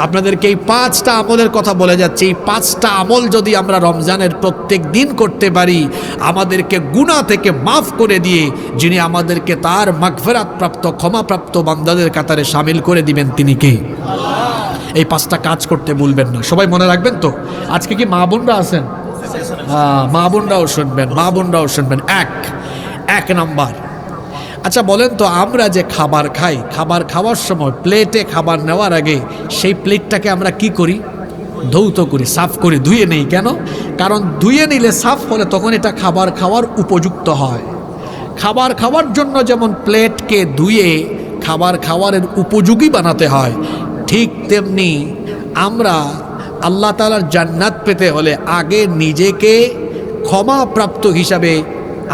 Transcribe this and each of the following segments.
আপনাদেরকে এই 5টা আমলের কথা বলে যাচ্ছি। এই 5টা আমল যদি আমরা রমজানের প্রত্যেক দিন করতে পারি, আমাদেরকে গুনাহ থেকে মাফ করে দিয়ে যিনি আমাদেরকে তার মাগফিরাত প্রাপ্ত ক্ষমাপ্রাপ্ত বান্দাদের কাতারে শামিল করে দিবেন তিনি কে? এই 5টা কাজ করতে ভুলবেন না, সবাই মনে রাখবেন। তো আজকে কি মা বোনরা আছেন? মা বোনরাও শুনবেন, মা বোনরাও শুনবেন। এক নাম্বার, আচ্ছা বলেন তো, আমরা যে খাবার খাই, খাবার খাওয়ার সময় প্লেটে খাবার নেওয়ার আগে সেই প্লেটটাকে আমরা কি করি? ধৌত করি, সাফ করি, ধুয়ে নেই। কেন? কারণ ধুয়ে নিলে, সাফ হলে তখন এটা খাবার খাওয়ার উপযুক্ত হয়। খাবার খাওয়ার জন্য যেমন প্লেটকে ধুয়ে খাবার খাওয়ারের উপযোগী বানাতে হয়, ঠিক তেমনি আমরা আল্লাহ তাআলার জান্নাত পেতে হলে আগে নিজেকে ক্ষমাপ্রাপ্ত হিসাবে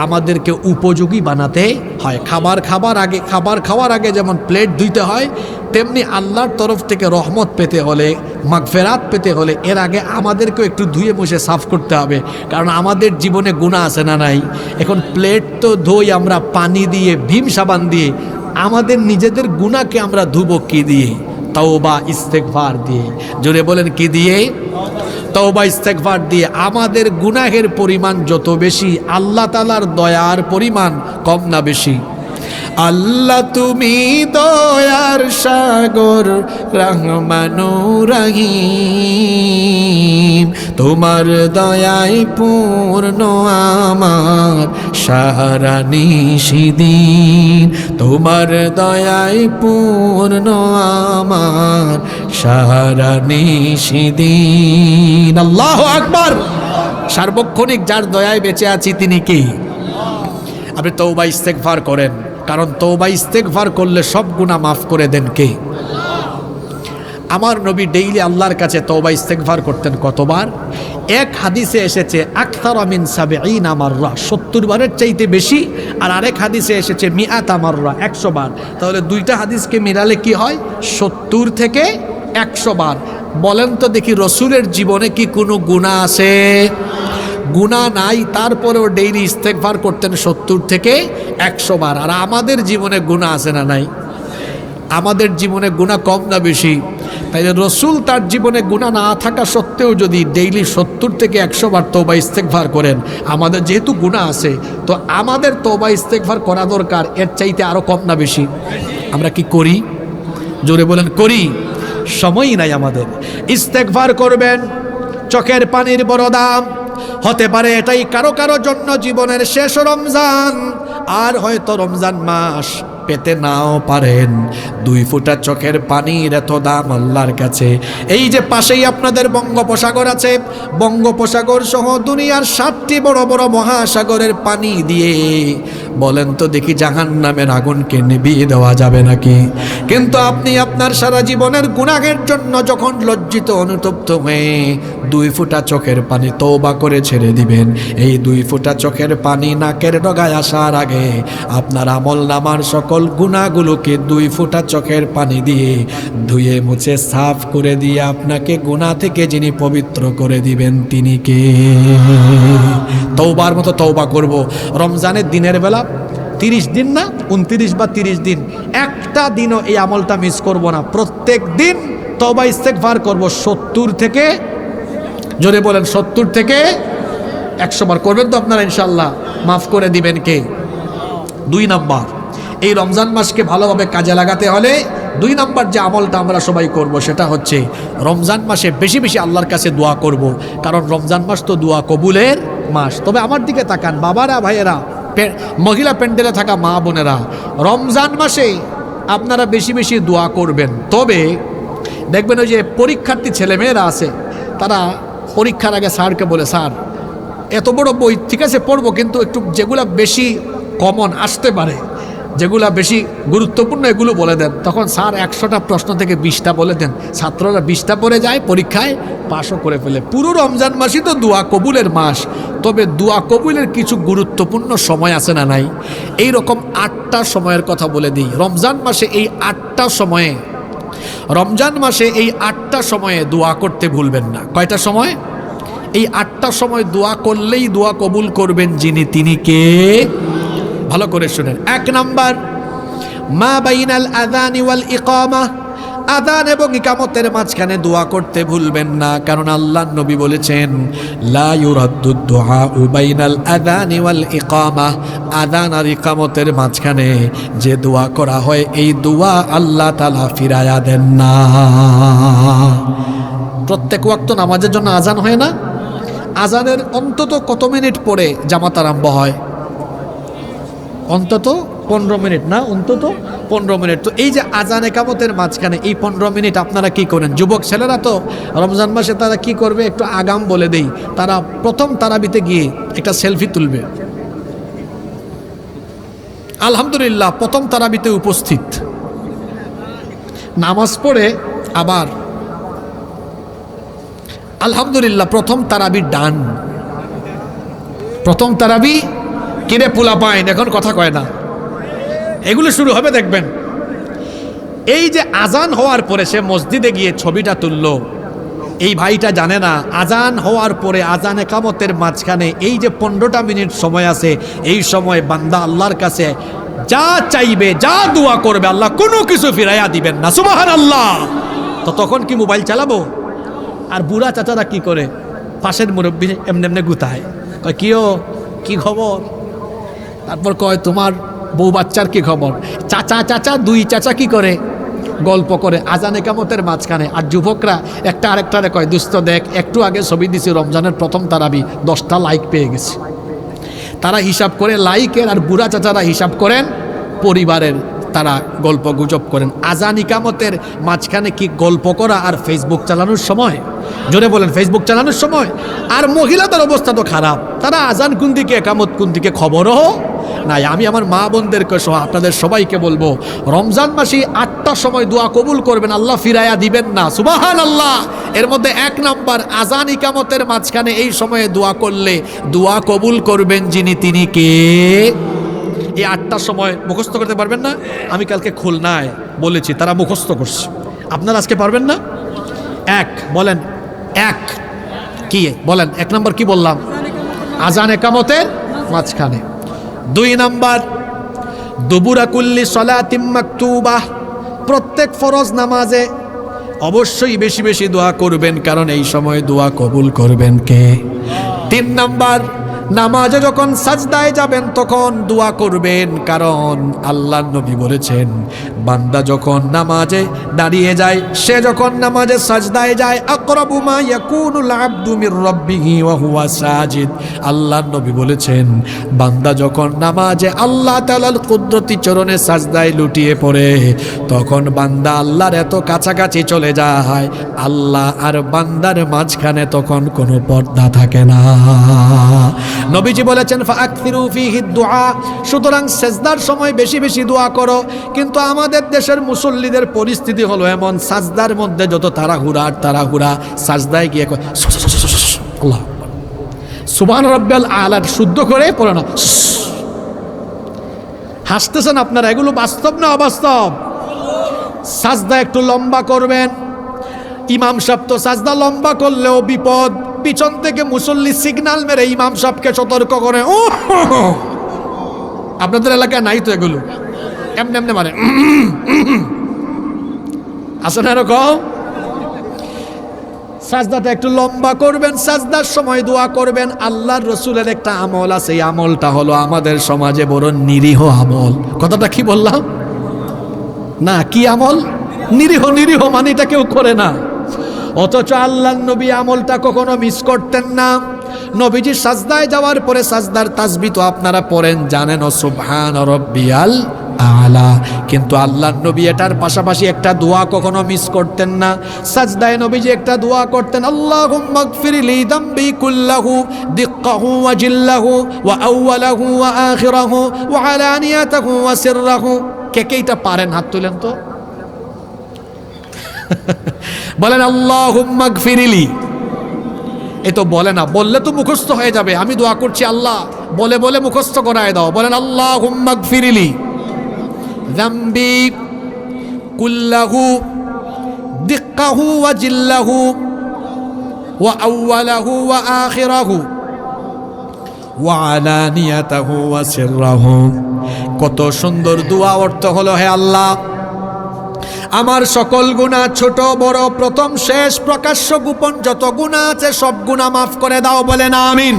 আমাদেরকে উপযোগী বানাতে হয়। খাবার খাওয়ার আগে যেমন প্লেট ধুইতে হয়, তেমনি আল্লাহর তরফ থেকে রহমত পেতে হলে, মাগফিরাত পেতে হলে এর আগে আমাদেরকেও একটু ধুয়ে মুছে সাফ করতে হবে। কারণ আমাদের জীবনে গুনাহ আছে না নাই? এখন প্লেট তো ধুই আমরা পানি দিয়ে, ভীম সাবান দিয়ে, আমাদের নিজেদের গুনাহকে আমরা ধুবো কি দিয়ে? তওবা ইস্তেগফার দিয়ে। জোরে বলেন কি দিয়ে? তওবা ইস্তেগফার দিয়ে। আমাদের গুনাহের পরিমাণ যত বেশি, আল্লাহ তাআলার দয়ার পরিমাণ কম না বেশি? আল্লাহ তুমি দয়ার সাগর, রহমানুর রহিম, তোমার দয়ায় পূর্ণ আমার সারা নিশিদিন, তোমার দয়ায় পূর্ণ আমার সারা নিশিদিন। আল্লাহু আকবার। সার্বক্ষণিক যার দয়ায় বেঁচে আছি তিনি কি? আপনি তওবা ইস্তেগফার করেন, কারণ তওবা ইস্তেগফার করলে সব গুনাহ মাফ করে দেন কে? আমার নবী ডেইলি আল্লাহর কাছে তওবা ইস্তেগফার করতেন কতবার? এক হাদিসে এসেছে আকসারা মিন ৭০ মাররা, ৭০ বারের চাইতে বেশি। আর আরেক হাদিসে এসেছে মিআতা মাররা, ১০০ বার। তাহলে দুইটা হাদিসকে মিলালে কি হয়? ৭০ থেকে ১০০ বার। বলেন তো দেখি, রসুলের জীবনে কি কোনো গুনাহ আছে? গুনাহ নাই, তারপরেও ডেইলি ইস্তেগফার করতেন ৭০ থেকে ১০০ বার। আর আমাদের জীবনে গুনাহ আছে না নাই? আমাদের জীবনে গুনাহ কম না বেশি? তাই রসুল তার জীবনে গুনাহ না থাকা সত্ত্বেও যদি ডেইলি ৭০ থেকে ১০০ বার তওবা ইস্তেগফার করেন, আমাদের যেহেতু গুনাহ আছে, তো আমাদের তওবা ইস্তেগফার করা দরকার এর চাইতে আরও কম না বেশি? আমরা কি করি? জোরে বলেন করি? সময়ই নাই আমাদের। ইস্তেগফার করবেন, চোখের পানির বড় দাম। হতে পারে এটাই কারো কারো জন্য জীবনের শেষ রমজান, আর হয়তো রমজান মাস পেতে নাও পারেন। 2 ফোঁটা চোখের পানির এত দাম আল্লাহর কাছে। এই যে পাশেই আপনাদের বঙ্গোপসাগর আছে, বঙ্গোপসাগর সহ দুনিয়ার 7টি বড় বড় মহাসাগরের পানি দিয়ে বলেন তো দেখি জাহান্নামের আগুনকে নিভিয়ে দেওয়া যাবে নাকি? কিন্তু আপনি আপনার সারা জীবনের গুনাহের জন্য যখন লজ্জিত অনুতপ্ত হয়ে 2 ফোঁটা চোখের পানি তওবা করে ছেড়ে দিবেন, এই 2 ফোঁটা চোখের পানি নাকের ডগায় আসার আগে আপনার আমলনামার সকল গুনাহগুলোকে 2 ফোঁটা চোখের পানি দিয়ে ধুয়ে মুছে সাফ করে দিয়ে আপনাকে গুনাহ থেকে যিনি পবিত্র করে দিবেন তিনি কে? তওবার মতো তওবা করব। রমজানের দিনের বেলা 30 দিন না 29 বা 30 দিন, একটা দিনও এই আমলটা মিস করব না। প্রত্যেক দিন তওবা ইস্তেগফার করব ৭০ থেকে, জোরে বলেন ৭০ থেকে ১০০ বার করবেন তো আপনারা ইনশাআল্লাহ। মাফ করে দিবেন কে? 2 নাম্বার, এই রমজান মাসকে ভালোভাবে কাজে লাগাতে হলে 2 নাম্বার যে আমলটা আমরা সবাই করব সেটা হচ্ছে রমজান মাসে বেশি বেশি আল্লাহর কাছে দোয়া করব। কারণ রমজান মাস তো দোয়া কবুলের মাস। তবে আমার দিকে তাকান বাবারা, ভাইয়েরা, মহিলা প্যান্ডেলে থাকা মা বোনেরা, রমজান মাসে আপনারা বেশি বেশি দোয়া করবেন। তবে দেখবেন ওই যে পরীক্ষার্থী ছেলেমেয়েরা আছে, তারা পরীক্ষার আগে স্যারকে বলে, স্যার এত বড় বই ঠিক আছে পড়বো, কিন্তু একটু যেগুলো বেশি কমন আসতে পারে, যেগুলো বেশি গুরুত্বপূর্ণ এগুলো বলে দেন। তখন স্যার 100টা প্রশ্ন থেকে 20টা বলে দেন, ছাত্ররা 20টা পড়ে যায়, পরীক্ষায় পাশও করে ফেলে। পুরো রমজান মাসই তো দোয়া কবুলের মাস। তবে দোয়া কবুলের কিছু গুরুত্বপূর্ণ সময় আছে না নাই? এই রকম 8টা সময়ের কথা বলে দিই। রমজান মাসে এই 8টা সময়ে দোয়া করতে ভুলবেন না। কয়টা সময়? এই 8টা সময় দোয়া করলেই দোয়া কবুল করবেন যিনি, তিনি কে? ভালো করে শুনেন। 1 নাম্বার, মা বাইনাল আযানি ওয়াল ইকামা, আযান এবং ইকামতের মাঝখানে দোয়া করতে ভুলবেন না, কারণ আল্লাহর নবী বলেছেন লা ইউরাদ্দুদ দুআউ বাইনাল আযানি ওয়াল ইকামাহ, আযান আর ইকামতের মাঝখানে যে দোয়া করা হয় এই দোয়া আল্লাহ তাআলা ফিরায়া দেন না। প্রত্যেক ওয়াক্ত নামাজের জন্য আযান হয় না? আযানের অন্তত কত মিনিট পরে জামাত আরম্ভ হয়? অন্তত 15 মিনিট না? অন্তত 15 মিনিট। তো এই যে আযান ইকামতের মাঝখানে এই 15 মিনিট আপনারা কি করেন? যুবক ছেলেরা তো রমজান মাসে তারা কি করবে একটু আগাম বলে দেই, তারা প্রথম তারাবিতে গিয়ে একটা সেলফি তুলবে। আলহামদুলিল্লাহ প্রথম তারাবিতে উপস্থিত, নামাজ পড়ে আবার আলহামদুলিল্লাহ প্রথম তারাবি ডান। প্রথম তারাবি কিরে পোলা পাইন এখন কথা কয় না, এগুলো শুরু হবে দেখবেন। এই যে আজান হওয়ার পরে সে মসজিদে গিয়ে ছবিটা তুললো, এই ভাইটা জানে না আজান হওয়ার পরে আজান একামতের মাঝখানে এই যে 15টা মিনিট সময় আছে, এই সময় বান্দা আল্লাহর কাছে যা চাইবে যা দোয়া করবে আল্লাহ কোনো কিছু ফিরাইয়া দিবেন না। সুবহানাল্লাহ। তো তখন কি মোবাইল চালাবো? আর বুড়া চাচারা কি করে? পাশের মুরব্বী এমনি এমনি গুতায়, কয় কি খবর? তারপর কয় তোমার বউ বাচ্চার কি খবর? চাচা দুই চাচা কি করে? গল্প করে আজান একামতের মাঝখানে। আর যুবকরা একটা আরেকটারে কয় দোস্ত দেখ একটু আগে ছবি দিছি রমজানের প্রথম তারাবি, 10টা লাইক পেয়ে গেছে। তারা হিসাব করে লাইকের, আর বুড়া চাচারা হিসাব করেন পরিবারের, তারা গল্প গুজব করেন। আজান ইকামতের মাঝখানে কি গল্প করা আর ফেসবুক চালানোর সময়? জোরে বলেন, ফেসবুক চালানোর সময়? আর মহিলাদের অবস্থা তো খারাপ, তারা আজান কোন দিকে একামত কোন দিকে খবরও নাই। আমি আমার মা বোনদেরকে সহ আপনাদের সবাইকে বলবো, রমজান মাসে 8টার সময় দোয়া কবুল করবেন, আল্লাহ ফিরাইয়া দিবেন না। সুবহানাল্লাহ। এর মধ্যে 1 নাম্বার আজান ইকামতের মাঝখানে এই সময়ে দোয়া করলে দোয়া কবুল করবেন যিনি, তিনি কে? এই 8টার সময় মুখস্থ করতে পারবেন না? আমি কালকে খুলনায় বলেছি, তারা মুখস্থ করছে, আপনারা আজকে পারবেন না? বলেন কি বলেন? 1 নাম্বার কি বললাম? আজান একামতের মাঝখানে। 2 নাম্বার দুবুরা কুল্লি সলাতিম মাকতুবাহ, প্রত্যেক ফরজ নামাজে অবশ্যই বেশি বেশি দোয়া করবেন, কারণ এই সময় দোয়া কবুল করবেন কে? 3 নাম্বার নামাজে যখন সাজদায় যাবেন তখন দোয়া করবেন, কারণ আল্লাহর নবী বলেছেন বান্দা যখন নামাজে দাঁড়িয়ে যায়, সে যখন নামাজে সাজদায় যায়, আকরাবু মা ইয়াকুনুল আবদু মির রাব্বিহি ওয়া হুয়া সাজিদ, আল্লাহর নবী বলেছেন বান্দা যখন নামাজে আল্লাহ তাআলার কুদরতি চরণে সাজদায় লুটিয়ে পড়ে, তখন বান্দা আল্লাহর এত কাছাকাছি চলে যায়, আল্লাহ আর বান্দার মাঝখানে তখন কোনো পর্দা থাকে না। নবীজি বলেছেন ফাআকসিরু ফীহি দুআ, সুতরাং সেজদার সময় বেশি বেশি দোয়া করো। কিন্তু আমাদের দেশের মুসল্লিদের পরিস্থিতি হলো এমন, সাজদার মধ্যে যত তাড়াহুড়া, সাজদায় গিয়ে আল্লাহ সুবহান রাব্বিয়াল আলা শুদ্ধ করে পড়ে না। হাসতেছেন আপনারা, এগুলো বাস্তব না অবাস্তব? সাজদা একটু লম্বা করবেন। ইমাম সাহেব তো সাজদা লম্বা করলেও বিপদ, পিছন থেকে মুসল্লি সিগন্যাল মেরে ইমাম সাহেবকে সতর্ক করে। ও আপনাদের এলাকায় নাই তো এগুলো? এমনি মানে আসলে এরকম সাজদাটা একটু লম্বা করবেন, সাজদার সময় দোয়া করবেন। আল্লাহর রসুলের একটা আমল আছে, এই আমলটা হলো আমাদের সমাজে বড় নিরীহ আমল। কথাটা কি বললাম না? কি আমল? নিরীহ মানে এটা কেউ করে না, অথচ আল্লাহর নবী আমলটা কখনো মিস করতেন না। নবীজি সাজদায় যাওয়ার পরে সাজদার তাসবিহ তো আপনারা পড়েন, জানেন, সুবহান রাব্বিয়াল আলা, কিন্তু আল্লাহর নবী এটার পাশাপাশি একটা দোয়া কখনো মিস করতেন না। সাজদায় নবীজি একটা দোয়া করতেন, আল্লাহুম্মা গফিরলি যামবি কুল্লাহু দিক্কাহু ওয়া জিল্লাহু ওয়া আউওয়ালাহু ওয়া আখিরাহু ওয়া আলানিয়াতাহু ওয়া সিররাহু। কে এটা পারেন? হাত তুলেন তো। বলেন আল্লাহুম্মা গফিরলি। এই তো বলে না, বললে তো মুখস্থ হয়ে যাবে। আমি দোয়া করছি, আল্লাহ বলে বলে মুখস্থ করায় দাও। বলেন আল্লাহুম্মা গফিরলি যামবি কুল্লাহু দিক্কাহু ওয়া জিল্লাহু ওয়া আউওয়ালাহু ওয়া আখিরাহু ওয়া আলানিয়াতাহু ওয়া সিররাহু। কত সুন্দর দোয়া। অর্থ হলো, হে আল্লাহ আমার সকল গুনাহ ছোট বড় প্রথম শেষ প্রকাশ্য গোপন যত গুনাহ আছে সব গুনাহ মাফ করে দাও, বলেন আমিন।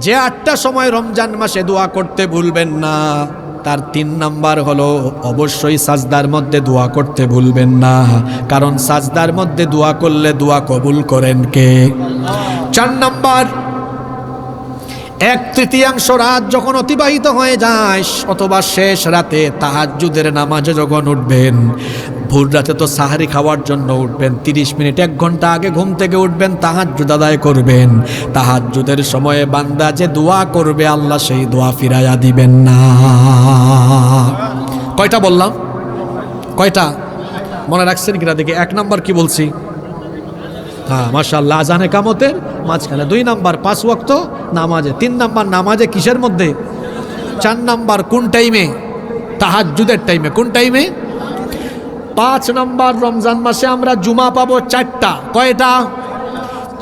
যে 8টা সময় রমজান মাসে দোয়া করতে ভুলবেন না, তার 3 নাম্বার হলো অবশ্যই সাজদার মধ্যে দোয়া করতে ভুলবেন না, কারণ সাজদার মধ্যে দোয়া করলে দোয়া কবুল করেন কে? 4 নাম্বার, 1/3 রাত যখন অতিবাহিত হয়ে যায় অথবা শেষ রাতে তাহাজ্জুদের নামাজে যখন উঠবেন, ভোর রাতে তো সাহারি খাওয়ার জন্য উঠবেন, 30 মিনিট 1 ঘন্টা আগে ঘুম থেকে উঠবেন, তাহাজ্জুদ আদায় করবেন। তাহাজ্জুদের সময়ে বান্দা যে দোয়া করবে আল্লাহ সেই দোয়া ফিরাইয়া দিবেন না। কয়টা বললাম? কয়টা মনে রাখছেন কিনা দেখি? 1 নাম্বার কি বলছি? হ্যাঁ মাশাআল্লাহ, আজানে কামতের মাঝখানে। 2 নাম্বার 5 ওয়াক্ত নামাজে। 3 নাম্বার নামাজে কিসের মধ্যে? 4 নাম্বার কোন টাইমে? তাহাজ্জুদের টাইমে। কোন টাইমে? 5 নাম্বার, রমজান মাসে আমরা জুমা পাবো 4টা। কয়টা?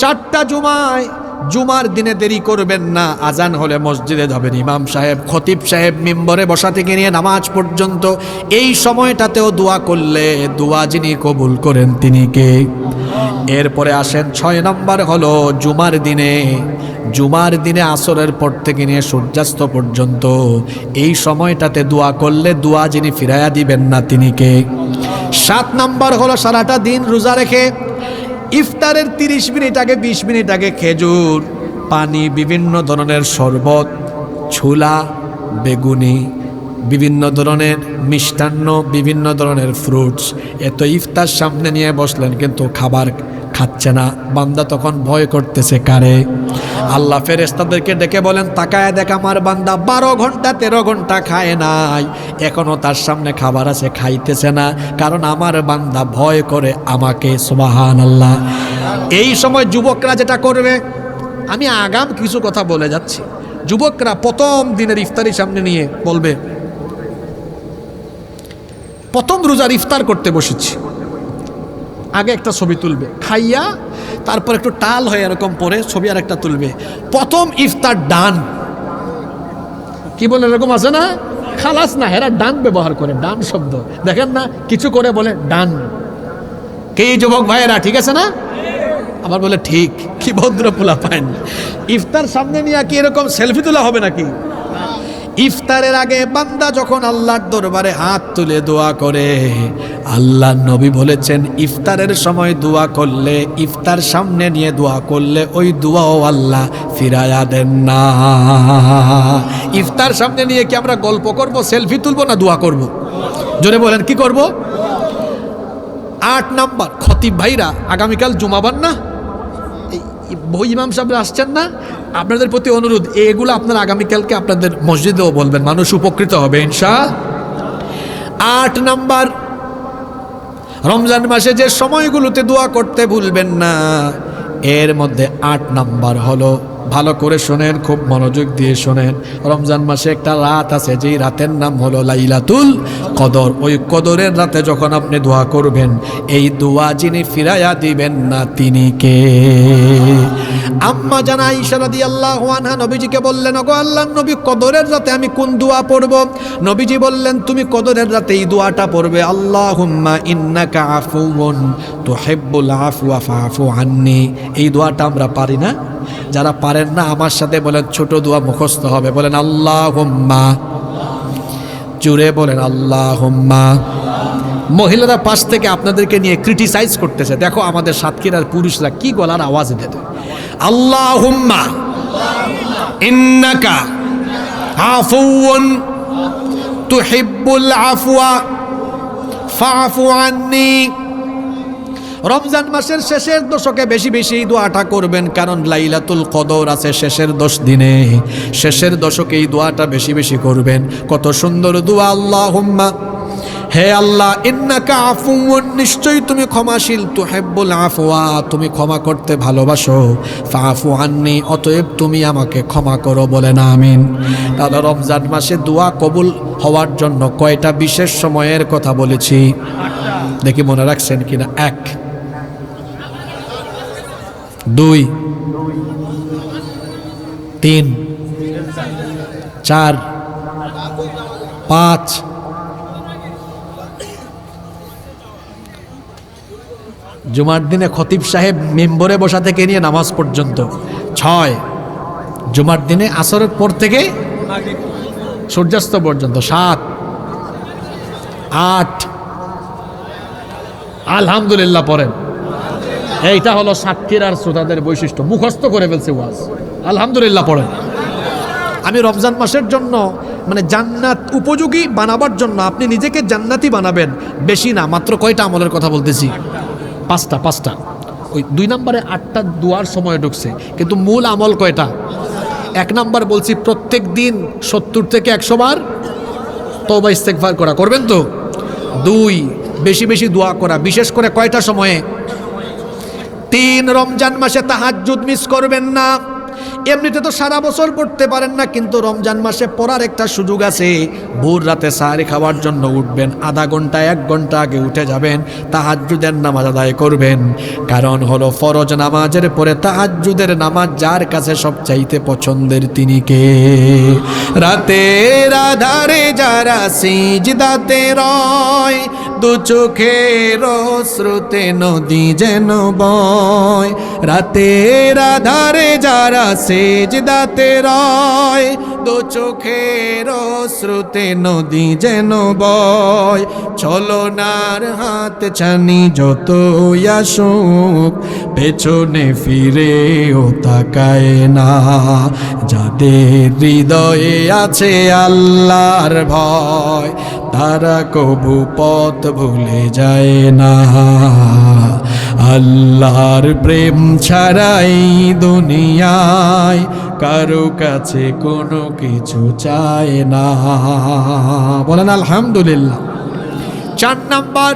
4টা জুমায়। জুমার দিনে দেরি করবেন না, আজান হলে মসজিদে যাবেন। ইমাম সাহেব খতিব সাহেব মিম্বরে বসা থেকে নিয়ে নামাজ পর্যন্ত এই সময়টাতেও দোয়া করলে দোয়া যিনি কবুল করেন তিনি কে? এরপরে আসেন 6 নাম্বার হলো জুমার দিনে। জুমার দিনে আসরের পর থেকে নিয়ে সূর্যাস্ত পর্যন্ত এই সময়টাতে দোয়া করলে দোয়া যিনি ফিরাইয়া দিবেন না তিনি কে? 7 নাম্বার হলো সারাটা দিন রোজা রেখে ইফতারের 30 মিনিট আগে 20 মিনিট আগে খেজুর, পানি, বিভিন্ন ধরনের শরবত, ছোলা, বেগুনি, বিভিন্ন ধরনের মিষ্টান্ন, বিভিন্ন ধরনের ফ্রুটস, এত ইফতার সামনে নিয়ে বসলেন কিন্তু খাবার খাচ্ছে না। বান্দা তখন ভয় করতেছে কারে? আল্লাহ ফেরেশতাদেরকে ডেকে বলেন, তাকায় দেখ আমার বান্দা 12 ঘন্টা 13 ঘন্টা খায় নাই, এখনো তার সামনে খাবার আছে, খাইতেছে না, কারণ আমার বান্দা ভয় করে আমাকে। সুবহানাল্লাহ। এই সময় যুবকরা যেটা করবে, আমি আগাম কিছু কথা বলে যাচ্ছি, যুবকরা প্রথম দিনের ইফতারি সামনে নিয়ে বলবে, প্রথম রোজার ইফতার করতে বসেছি, আগে একটা ছবি তুলবে খাইয়া, তারপর একটু টাল হয়ে এরকম পরে ছবি আর একটা তুলবে। প্রথম ইফতার ডান। কি বলে এরকম আছে না? খালাস না, হেরা ডান ব্যবহার করে, ডান শব্দ দেখেন না, কিছু করে বলে ডান। কে যুবক ভাইয়েরা ঠিক আছে না? আবার বলে ঠিক। কি ভদ্র পোলা পাইন। ইফতার সামনে নিয়ে কি এরকম সেলফি তোলা হবে নাকি? ইফতারের আগে বান্দা যখন আল্লাহর দরবারে হাত তুলে দোয়া করে, আল্লাহ নবী বলেছেন ইফতারের সময় দোয়া করলে, ইফতার সামনে নিয়ে দোয়া করলে ওই দোয়াও আল্লাহ ফিরায়া দেন না। ইফতার সামনে নিয়ে কি আমরা গল্প করব, সেলফি তুলবো, না দোয়া করব? জোরে বলেন কি করব? 8 নাম্বার, খতিব ভাইরা আগামীকাল জুমাবার না, বই ইমাম সাহেবরা আসছেন না, আপনাদের প্রতি অনুরোধ, এগুলো আপনারা আগামীকালকে আপনাদের মসজিদেও বলবেন, মানুষ উপকৃত হবে ইনশাআল্লাহ। 8 নাম্বার, রমজান মাসে যে সময়গুলোতে দোয়া করতে ভুলবেন না, এর মধ্যে 8 নাম্বার হলো, ভালো করে শোনেন, খুব মনোযোগ দিয়ে শোনেন, রমজান মাসে একটা রাত আছে, যেই রাতের নাম হলো লাইলাতুল কদর। ওই কদরের রাতে যখন আপনি দোয়া করবেন, এই দোয়া যিনি ফিরাইয়া দিবেন না তিনি কে? আম্মা জানা আয়েশা রাদিয়াল্লাহু আনহা নবীজিকে বললেন, ওগো আল্লাহর নবী, কদরের রাতে আমি কোন দোয়া পড়ব? নবীজি বললেন, তুমি কদরের রাতে এই দোয়াটা পড়বে, আল্লাহুম্মা ইন্নাকা আফুউন তুহিব্বুল আফওয়া ফাআফু আন্নি। এই দোয়াটা আমরা পারি না? যারা পারেন না আমার সাথে বলেন, ছোট দোয়া মুখস্থ হবে, বলেন আল্লাহুম্মা, জুড়ে বলেন আল্লাহুম্মা। মহিলারা পাশ থেকে আপনাদেরকে নিয়ে ক্রিটিসাইজ করতেছে, দেখো আমাদের সাতক্ষীরার পুরুষরা কি গলার আওয়াজ দেয়। আল্লাহুম্মা ইন্নাকা আফুউন তুহিব্বুল আফওয়া ফাআফু আন্নি। রমজান মাসের শেষের দশকে বেশি বেশি এই দোয়াটা করবেন, কারণ লাইলাতুল কদর আছে শেষের 10 দিনে, শেষের দশকে এই দোয়াটা বেশি বেশি করবেন। কত সুন্দর দোয়া, আল্লাহুম্মা, হে আল্লাহ, ইন্নাকা আফুউন, নিশ্চয়ই তুমি ক্ষমাশীল, তুহিব্বুল আফওয়া, তুমি ক্ষমা করতে ভালোবাসো, ফাআফু আন্নি, অতএব তুমি আমাকে ক্ষমা করো, বলেন আমিন। তাহলে রমজান মাসে দোয়া কবুল হওয়ার জন্য কয়টা বিশেষ সময়ের কথা বলেছি? দেখি মনে রাখছেন কিনা। 1, 2, 3, 4, 5, জুমার দিনে খতিব সাহেব মেম্বরে বসা থেকে নিয়ে নামাজ পর্যন্ত 6, জুমার দিনে আসরের পর থেকে সূর্যাস্ত পর্যন্ত 7, 8, আলহামদুলিল্লাহ পড়েন। এইটা হলো সাক্ষীর আর শ্রোতাদের বৈশিষ্ট্য, মুখস্থ করে ফেলছে ওয়াজ। আলহামদুলিল্লাহ পড়েন। আমি রমজান মাসের জন্য মানে জান্নাত উপযোগী বানাবার জন্য আপনি নিজেকে জান্নাতি বানাবেন, বেশি না, মাত্র কয়টা আমলের কথা বলতেছি? 5টা। ওই 2 নম্বরে 8টা দুয়ার সময় ঢুকছে, কিন্তু মূল আমল কয়টা? 1 নম্বর বলছি প্রত্যেক দিন 70 থেকে 100 বার তওবা ইস্তেগফার করা, করবেন তো? 2, বেশি বেশি দোয়া করা, বিশেষ করে কয়টা সময়ে? 3, রমজান মাসে তাহাজ্জুদ মিস করবেন না। এমনিতে তো সারা বছর পড়তে পারেন না, কিন্তু রমজান মাসে পড়ার একটা সুযোগ আছে। ভোর রাতে সাহারি খাওয়ার জন্য উঠবেন, আধা ঘন্টা 1 ঘন্টা আগে উঠে যাবেন, তাহাজ্জুদের নামাজ আদায় করবেন। কারণ হলো ফরজ নামাজের পরে তাহাজ্জুদের নামাজ যার কাছে সবচাইতে পছন্দের তিনি কে? রাতের আধারে যারা সিজদাতে রয়, দু চোখের অশ্রুতে নদী যেন বয়। রাতের আধারে যারা সেজদাতে রয়, দু চোখের অশ্রুতে নদী যেন বয়। ছলনার হাত ছানি যত আসুক, পেছনে ফিরেও তাকায় না। যাদের হৃদয়ে আছে আল্লাহর ভয়, তারা কবু পথ ভুলে যায় না। আল্লাহর প্রেম ছাড়াই দুনিয়ায় কারো কাছে কোনো কিছু চায় না। বলেন আলহামদুলিল্লাহ। 4 নাম্বার,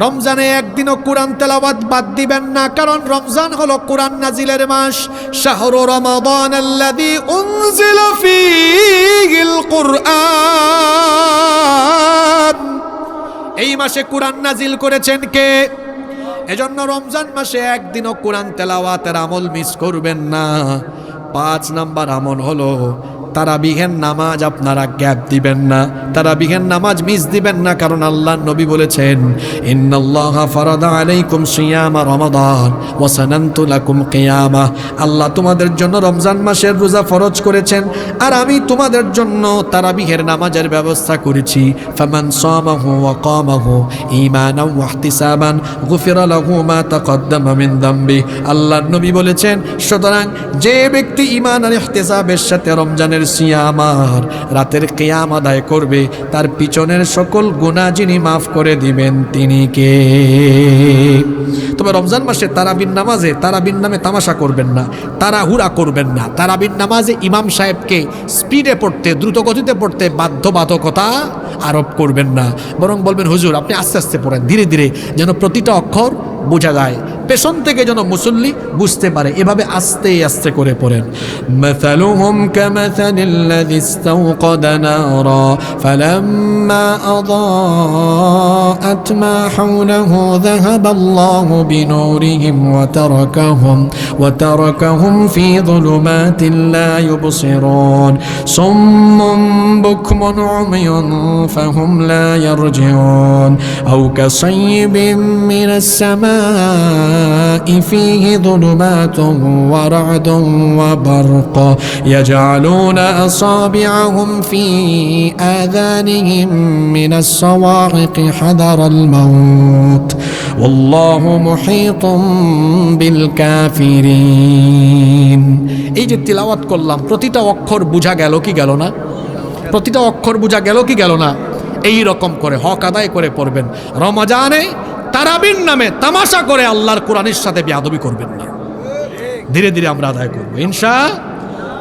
রমজানে একদিনও কোরআন তেলাওয়াত বাদ দিবেন না, কারণ রমজান হলো কোরআন নাজিলের মাস। শাহরু রমাদান আল্লাযী উনজিলা ফীহিল কুরআন, এই মাসে কোরআন নাজিল করেছেন কে? এজন্য রমজান মাসে একদিনও কোরআন তেলাওয়াতের আমল মিস করবেন না। 5 নাম্বার আমল হলো তারাবিহের নামাজ আপনারা গ্যাপ দিবেন না, তারাবিহের নামাজ মিস দিবেন না, কারণ আল্লাহর নবী বলেছেন ইন্নাল্লাহা ফারাদা আলাইকুম সিয়ামা রমাদান ওয়া সানানতু লাকুম কিয়ামা। আল্লাহ তোমাদের জন্য রমজান মাসের রোজা ফরজ করেছেন, আর আমি তোমাদের জন্য তারাবিহের নামাজের ব্যবস্থা করেছি। ফামান সামাহু ওয়া কামাহু ঈমানান ওয়া ইহতিসাবান গুফিরা লাহু মা তাকদ্দামা মিন যামবি। আল্লাহর নবী বলেছেন, সুতরাং যে ব্যক্তি ঈমান আর ইহতিসাবের সাথে রমজানের সিয়ামার রাতের কিয়াম আদায় করবে, তার পিছনের সকল গুনাহ যিনি মাফ করে দিবেন তিনি কে? তবে রমজান মাসে তারাবির নামাজে তারাবির নামে তামাশা করবেন না, তাড়াহুড়া করবেন না। তারাবির নামাজে ইমাম সাহেবকে স্পিডে পড়তে, দ্রুত গতিতে পড়তে বাধ্যবাধকতা আরোপ করবেন না, বরং বলবেন হুজুর আপনি আস্তে আস্তে পড়েন, ধীরে ধীরে, যেন প্রতিটা অক্ষর বোঝা যায়, পেছন থেকে যেন মুসল্লি বুঝতে পারে, এভাবে আস্তে আস্তে করে পড়েন। মাসালুহুম কামাসালিল্লাযী ইসতাওকাদা নারা ফালাম্মা আযাআত মা হাওলাহু যাহাবাল্লাহু বিনূরিহিম ওয়া তারাকাহুম ফী যুলুমাতিন লা ইউবসিরুন সুম্মুন বুকমুন উময়ুন ফাহুম লা ইয়ারজিউন আও কাসাইয়্যিবিন মিনাস সামা فيه ظلمات ورعد وبرق يجعلون أصابعهم في آذانهم من الصواعق حذر الموت والله محيط بالكافرين। এই যে তিলাওয়াত করলাম, প্রতিটা অক্ষর বোঝা গেল কি গেল না? প্রতিটা অক্ষর বোঝা গেল কি গেল না? এই রকম করে হক আদায় করে পড়বেন। রমজানে তারাবির নামে তামাশা করে আল্লাহর কোরআনের সাথে বেয়াদবি করবেন না। ধীরে ধীরে আমরা আদায় করবো ইনশাআল্লাহ।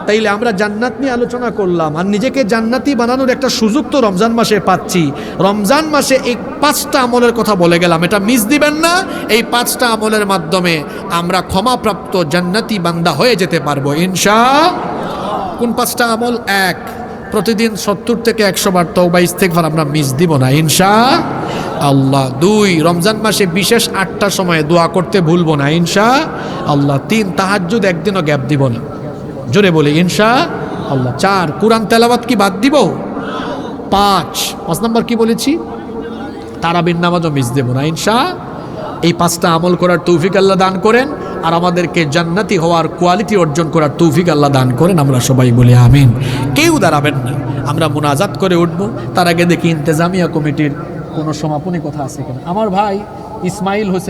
তাইলে আমরা জান্নাত নিয়ে আলোচনা করলাম, আর নিজেকে জান্নাতি বানানোর একটা সুযোগ তো রমজান মাসে পাচ্ছি। রমজান মাসে এই 5টা আমলের কথা বলে গেলাম, এটা মিস দিবেন না। এই 5টা আমলের মাধ্যমে আমরা ক্ষমাপ্রাপ্ত জান্নাতি বান্দা হয়ে যেতে পারবো ইনশাআল্লাহ। কোন 5টা আমল? 1, প্রতিদিন 70 থেকে 100 বার তওবা ইস্তেগফার আমরা মিস দিব না ইনশাআল্লাহ। 2, রমজান মাসে বিশেষ 8টা সময়ে দোয়া করতে ভুলবো না ইনশাআল্লাহ। 3, তাহাজ্জুদ একদিনও গ্যাপ দিব না, জোরে বলি ইনশাআল্লাহ। 4, কোরআন তেলাওয়াত কি বাদ দিব? 5 নম্বর কি বলেছি? তারাবির নামাজও মিস দেব না ইনশাআল্লাহ। এই 5টা আমল করার তৌফিক আল্লাহ দান করেন, আর আমাদেরকে জান্নাতি হওয়ার কোয়ালিটি অর্জন করার তৌফিক আল্লাহ দান করেন। আমরা সবাই বলি আমিন। কেউ দাঁড়াবেন না, আমরা মুনাজাত করে উঠবো। তার আগে দেখি ইন্তেজামিয়া কমিটির কোনো সমাপনী কথা আছে কিনা। আমার ভাই ইসমাইল হোসেন